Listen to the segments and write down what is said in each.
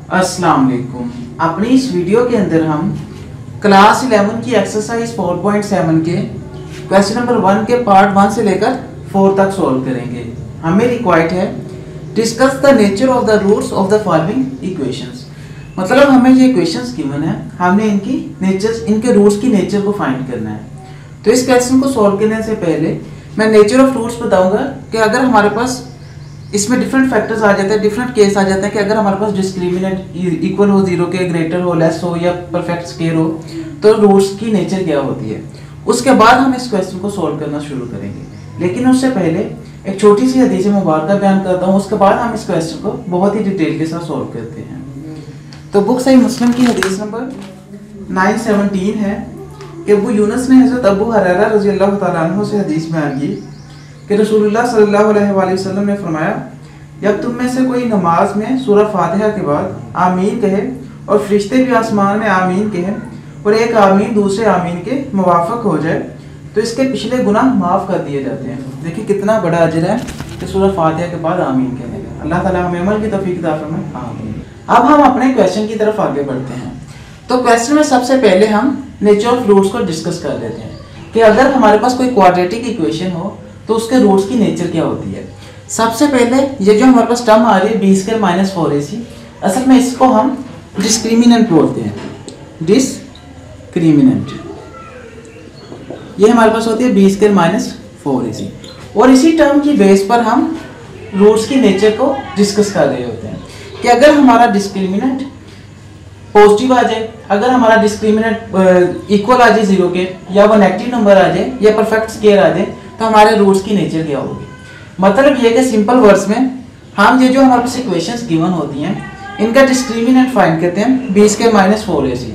अस्सलाम वालेकुम। अपनी इस वीडियो के अंदर हम क्लास 11 की एक्सरसाइज 4.7 के क्वेश्चन नंबर 1 के पार्ट 1 से लेकर 4 तक सॉल्व करेंगे। हमें रिक्वायर्ड है discuss the nature of the roots of the following equations. मतलब हमें ये इक्वेशंस गिवन है, हमने इनके रूट्स की नेचर को फाइंड करना है। तो इस क्वेश्चन को सॉल्व करने से पहले मैं नेचर ऑफ रूट्स बताऊंगा कि अगर हमारे पास इसमें डिफरेंट फैक्टर्स आ जाते हैं, डिफरेंट केस आ जाते हैं कि अगर हमारे पास डिस्क्रिमिनेंट इक्वल हो, जीरो के ग्रेटर हो, लेस हो या परफेक्ट स्क्वायर हो, तो रूट्स की नेचर क्या होती है। उसके बाद हम इस क्वेश्चन को सॉल्व करना शुरू करेंगे। लेकिन उससे पहले एक छोटी सी हदीस मुबारक बयान करता हूँ, उसके बाद हम इस क्वेश्चन को बहुत ही डिटेल के साथ सॉल्व करते हैं। तो बुक सही मुस्लिम की हदीस नंबर 917 है कि अबू यूनुस ने हज़रत अबू हुरैरा रज़ी अल्लाह तआला अन्हु से हदीस बयान की कि रसूलुल्लाह सल्लल्लाहु अलैहि वसल्लम ने फरमाया, जब तुम में से कोई नमाज में सूरह फातिहा के बाद आमीन कहे और फरिश्ते भी आसमान में आमीन कहे और एक आमीन दूसरे आमीन के मुवाफिक हो जाए तो इसके पिछले गुनाह माफ़ कर दिए जाते हैं। देखिए कितना बड़ा अजर है कि सूरह फातिहा के बाद आमीन कहने का। अल्लाह ताला हमें अमल की तौफीक अता फरमाए, आमीन। अब हम अपने क्वेश्चन की तरफ आगे बढ़ते हैं। तो क्वेश्चन में सबसे पहले हम नेचर ऑफ रूट्स को डिस्कस कर लेते हैं कि अगर हमारे पास कोई क्वाड्रेटिक इक्वेशन हो तो उसके रूट्स की नेचर क्या होती है। सबसे पहले ये जो हमारे पास टर्म आ रही है b स्क्वायर माइनस 4ac, असल में इसको हम डिस्क्रिमिनेंट बोलते हैं। डिस्क्रिमिनेंट ये हमारे पास होती है b स्क्वायर माइनस 4ac और इसी टर्म की बेस पर हम रूट्स की नेचर को डिस्कस कर रहे होते हैं कि अगर हमारा डिस्क्रिमिनेंट पॉजिटिव आ जाए, अगर हमारा डिस्क्रिमिनेंट इक्वल आ जाए जीरो के, या वो नेगेटिव नंबर आ जाए या परफेक्ट स्क्वायर आ जाए, तो हमारे रूट्स की नेचर क्या होगी। मतलब ये कि सिंपल वर्ड्स में हम ये जो हमारे पास इक्वेशंस गिवन होती हैं इनका डिस्क्रिमिनेंट फाइंड करते हैं b स्क्वायर माइनस 4ac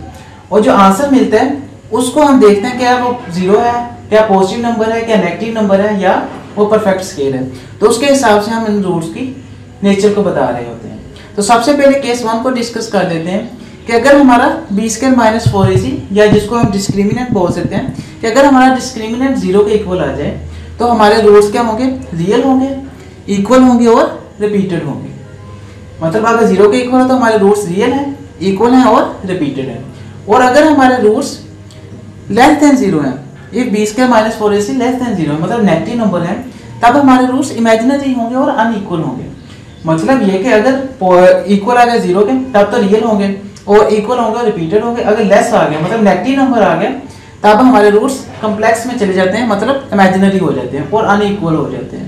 और जो आंसर मिलता है उसको हम देखते हैं क्या वो जीरो है, क्या पॉजिटिव नंबर है, क्या नेगेटिव नंबर है, या वो परफेक्ट स्क्वायर है। तो उसके हिसाब से हम इन रूट्स की नेचर को बता रहे होते हैं। तो सबसे पहले केस 1 को डिस्कस कर लेते हैं कि अगर हमारा b स्क्वायर माइनस 4ac या जिसको हम डिस्क्रिमिनेंट बोल सकते हैं कि अगर हमारा डिस्क्रिमिनेंट जीरो के इक्वल आ जाए तो हमारे रूट्स क्या होंगे, रियल होंगे, इक्वल होंगे और रिपीटेड होंगे। मतलब अगर जीरो के इक्वल है तो हमारे रूट्स रियल हैं, इक्वल हैं और रिपीटेड हैं। और अगर हमारे रूट्स लेस देन जीरो हैं, ये b square minus 4ac less than zero है, मतलब नेगेटिव नंबर है, तब हमारे रूट्स इमेजिनरी होंगे और अनइक्वल होंगे। मतलब ये कि अगर इक्वल आ गया जीरो के तब तो रियल होंगे और इक्वल होंगे और रिपीटेड होंगे। अगर लेस आ गया मतलब नेगेटिव नंबर आ गया तब हमारे रूट्स कम्प्लेक्स में चले जाते हैं, मतलब इमेजिनरी हो जाते हैं और अनइक्वल हो जाते हैं।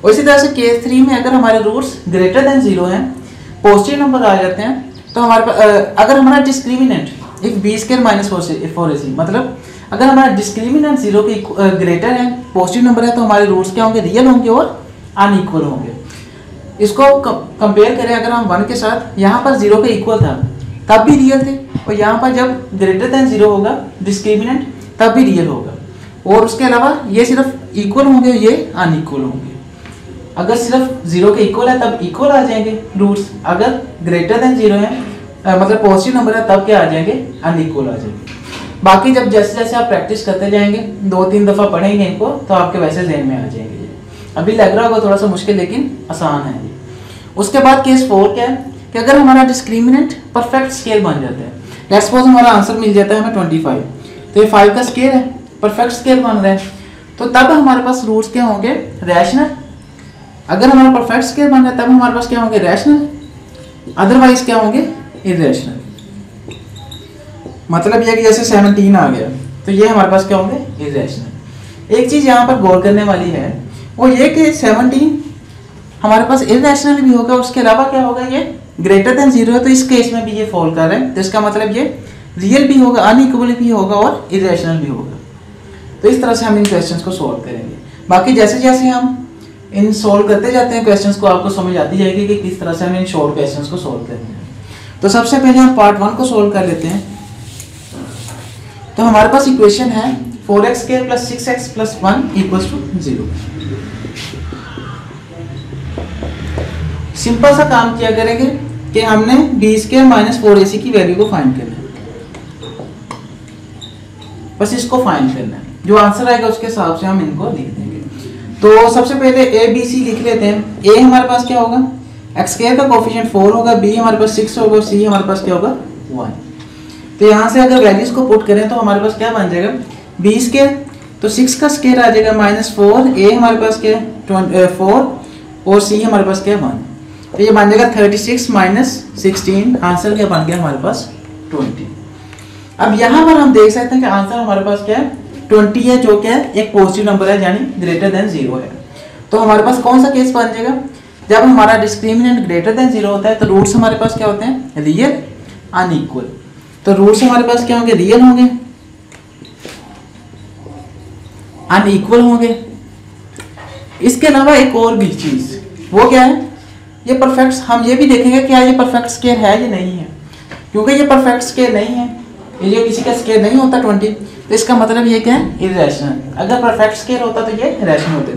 और इसी तरह से केस 3 में अगर हमारे रूट्स ग्रेटर देन जीरो हैं, पॉजिटिव नंबर आ जाते हैं, तो हमारे पास अगर हमारा discriminant if b square minus 4ac मतलब अगर हमारा डिस्क्रिमिनेंट जीरो के ग्रेटर है, पॉजिटिव नंबर है, तो हमारे रूट्स क्या होंगे, रियल होंगे और अनइक्वल होंगे। इसको कंपेयर करें अगर हम 1 के साथ, यहाँ पर जीरो के इक्वल था तब भी रियल थे और यहाँ पर जब ग्रेटर देन जीरो होगा डिस्क्रिमिनेंट तब भी रियल होगा। और उसके अलावा ये सिर्फ इक्वल होंगे, ये अनइक्वल होंगे। अगर सिर्फ जीरो के इक्वल है तब इक्वल आ जाएंगे रूट्स, अगर ग्रेटर देन जीरो है मतलब पॉजिटिव नंबर है तब क्या आ जाएंगे, अनइक्वल आ जाएंगे। बाकी जब जैसे जैसे आप प्रैक्टिस करते जाएंगे, 2-3 दफ़ा पढ़ेंगे इनको, तो आपके वैसे जहन में आ जाएंगे। अभी लग रहा होगा थोड़ा सा मुश्किल लेकिन आसान है। उसके बाद केस 4 क्या है कि अगर हमारा डिस्क्रिमिनेंट परफेक्ट स्केल बन जाता है, लेट्स सपोज हमारा आंसर मिल जाता है हमें 25, तो ये 5 का स्केल है, परफेक्ट स्केल बन रहा है, तो तब हमारे पास रूट्स क्या होंगे, रैशनल। अगर हमारा परफेक्ट स्केल बन रहा है तब हमारे पास क्या होंगे, रैशनल, अदरवाइज क्या होंगे, इरेशनल। मतलब ये कि जैसे 17 आ गया तो ये हमारे पास क्या होंगे, इरेशनल। एक चीज़ यहाँ पर गौर करने वाली है वो ये कि 17 हमारे पास इरेशनल भी होगा, उसके अलावा क्या होगा, ये ग्रेटर देन जीरो है, तो इस केस में भी ये फॉल कर रहा है, तो इसका मतलब ये रियल भी होगा, अनइक्वल भी होगा और इरेशनल भी होगा। तो इस तरह से हम इन क्वेश्चंस को सॉल्व करेंगे। बाकी जैसे जैसे हम इन सॉल्व करते जाते हैं क्वेश्चंस को, आपको समझ आती जाएगी कि किस तरह से हम इन शॉर्ट क्वेश्चंस को सॉल्व करते हैं। तो सबसे पहले हम पार्ट 1 को सॉल्व कर लेते हैं। तो हमारे पास इक्वेशन है 4x² + 6x + 1 = 0। सिंपल सा काम किया करेंगे कि हमने b स्क्वायर माइनस 4ac की वैल्यू को फाइंड करना है, बस इसको फाइंड करना है। जो आंसर आएगा उसके हिसाब से हम इनको लिख देंगे। तो सबसे पहले a b c लिख लेते हैं। a हमारे पास क्या होगा, एक्स स्क्वायर का कोफिशिएंट 4 होगा, बी हमारे पास 6 होगा, सी हमारे पास क्या होगा 1। तो यहाँ से अगर वैल्यूज को पुट करें तो हमारे पास क्या बन जाएगा, बी स्क्वायर तो 6 का स्क्वायर आ जाएगा -4, ए हमारे पास क्या 4 और सी हमारे पास क्या 1। तो ये बन जाएगा 36 - 16, आंसर क्या बन गया हमारे पास 20। अब यहाँ पर हम देख सकते हैं कि आंसर हमारे पास क्या है 20 है, जो क्या है एक पॉजिटिव नंबर है यानी ग्रेटर देन 0 है। तो हमारे पास कौन सा केस बन जाएगा, जब हमारा डिस्क्रिमिनेंट ग्रेटर देन 0 होता है तो रूट्स हमारे पास क्या होते हैं, रियल अनइक्वल। तो रूट्स हमारे पास क्या होंगे, रियल होंगे, अनइक्वल होंगे। इसके अलावा एक और भी चीज वो क्या है, ये परफेक्ट, हम ये भी देखेंगे क्या ये परफेक्ट स्केयर है या नहीं है। क्योंकि ये परफेक्ट स्केयर नहीं है, ये किसी का स्केयर नहीं होता 20, तो इसका मतलब ये क्या है इरेशनल। अगर परफेक्ट स्केयर होता तो ये रैशनल होते।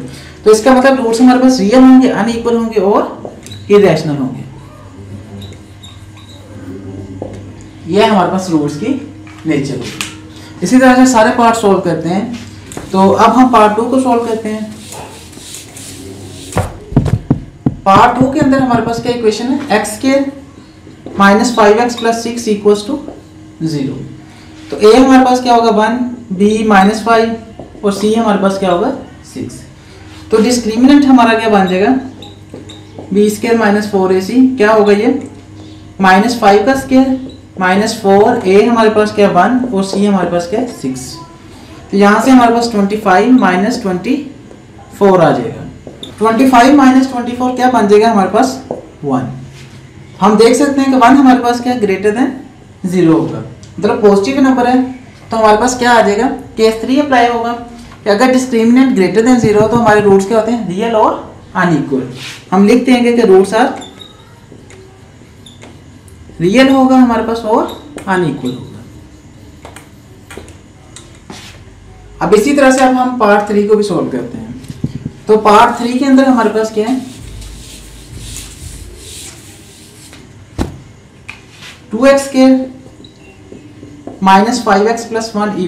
तो इसका मतलब रूट्स हमारे पास रियल होंगे, अनइक्वल होंगे और इरेशनल होंगे। ये हमारे पास रूट्स की नेचर होगी। इसी तरह से सारे पार्ट सॉल्व करते हैं। तो अब हम पार्ट 2 को सॉल्व करते हैं। पार्ट 2 के अंदर हमारे पास क्या इक्वेशन है, एक्स स्क्वायर -5x + 6 = 0। तो a हमारे पास क्या होगा 1, b -5 और c हमारे पास क्या होगा 6। तो डिस्क्रिमिनेंट हमारा क्या बन जाएगा, b² - 4ac क्या होगा ये -5 का स्क्वायर -4, a हमारे पास क्या 1 और c हमारे पास क्या 6। तो यहाँ से हमारे पास 25 - 24 आ जाएगा। 25 - 24 क्या बन जाएगा हमारे पास 1। हम देख सकते हैं कि 1 हमारे पास क्या ग्रेटर देन 0 होगा, मतलब पॉजिटिव नंबर है। तो हमारे पास क्या आ जाएगा, केस 3 अप्लाई होगा कि अगर डिस्क्रिमिनेंट ग्रेटर देन 0 हो तो हमारे रूट्स क्या होते हैं, रियल और अनइक्वल। हम लिख देंगे कि रूट्स आर रियल होगा हमारे पास और अनइक्वल होगा। अब इसी तरह से अब हम पार्ट 3 को भी सॉल्व करते हैं। तो पार्ट 3 के अंदर हमारे पास क्या है, 2x² -5x + 1 =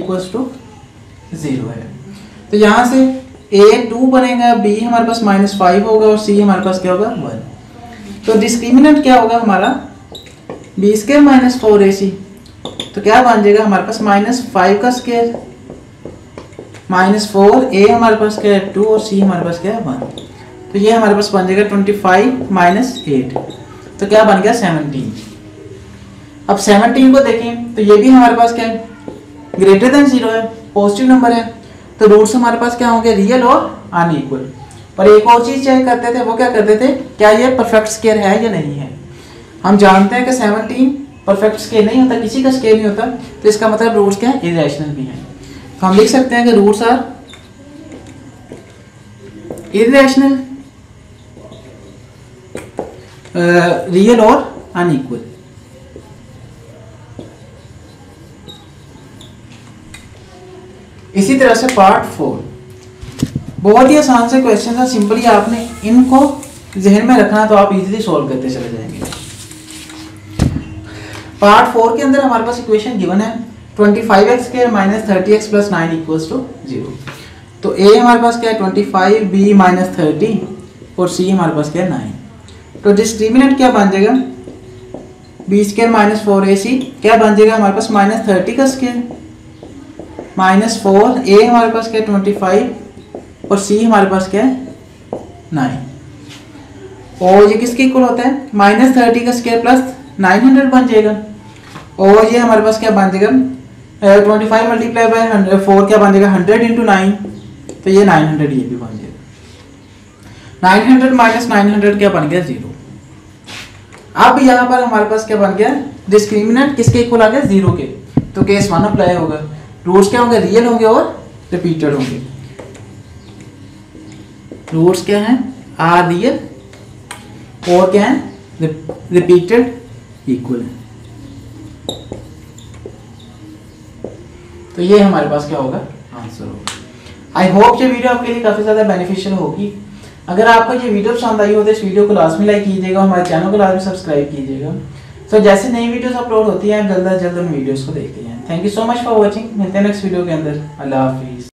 0 है। तो यहां से a 2 बनेगा, b हमारे पास -5 होगा और c हमारे पास क्या होगा 1। तो डिस्क्रिमिनेंट क्या होगा हमारा b² - 4ac। तो क्या बन जाएगा हमारे पास -5 का स्क्वायर -4, a हमारे पास क्या है 2 और c हमारे पास क्या है 1। तो ये हमारे पास बन जाएगा 25 - 8। तो क्या बन गया 17। अब 17 को देखें तो ये भी हमारे पास क्या है ग्रेटर देन 0 है, पॉजिटिव नंबर है। तो रूट्स हमारे पास क्या होंगे, रियल और अनइक्वल। पर एक और चीज चेक करते थे, वो क्या करते थे, क्या ये परफेक्ट स्क्वायर है या नहीं है। हम जानते हैं कि 17 परफेक्ट स्क्वायर नहीं होता, किसी का स्क्वायर नहीं होता। तो इसका मतलब रूट्स क्या है, इरेशनल भी है। तो हम लिख सकते हैं कि रूट्स आर इरेशनल, रियल और अनइक्वल। इसी तरह से पार्ट 4 बहुत ही आसान से क्वेश्चन है, सिंपली आपने इनको जहन में रखना तो आप इजीली सॉल्व करते चले जाएंगे। पार्ट 4 के अंदर हमारे पास इक्वेशन गिवन है 25x² - 30x + 9 = 0। तो a हमारे पास क्या है 25, b -30 और c हमारे पास क्या है 9। तो डिस्क्रिमिनेंट क्या बन जाएगा, b² - 4ac क्या बन जाएगा हमारे पास -30 का स्क्वायर -4, a हमारे पास क्या है 25 और c हमारे पास क्या है 9। और ये किसके इक्वल होता है, -30 का स्क्वायर प्लस 900 बन जाएगा। और ये हमारे पास क्या बन जाएगा 25 × 4 क्या बन जाएगा 100 × 9। तो ये 900 ये भी बन जाएगा। 900 - 900 क्या बन गया 0। अब यहाँ पर हमारे पास क्या बन गया, डिस्क्रिमिनेंट किसके इक्वल आ गया 0 के। तो केस 1 अप्लाई होगा, रूट्स क्या होंगे रियल होंगे और रिपीटेड होंगे। रूट्स क्या हैं, आर रियल और क्या है रिपीटेड इक्वल है। तो ये हमारे पास क्या होगा आंसर होगा। आई होप ये वीडियो आपके लिए काफी ज्यादा बेनिफिशियल होगी। अगर आपको ये वीडियो पसंद आई हो तो इस वीडियो को लाजमी लाइक कीजिएगा, हमारे चैनल को लाजमी सब्सक्राइब कीजिएगा। तो जैसे नई वीडियोस अपलोड होती हैं आप जल्द से जल्द उन वीडियोस को देखते हैं। Thank you so much for watching. मिलते हैं नेक्स्ट वीडियो के अंदर। अल्लाह हाफिज।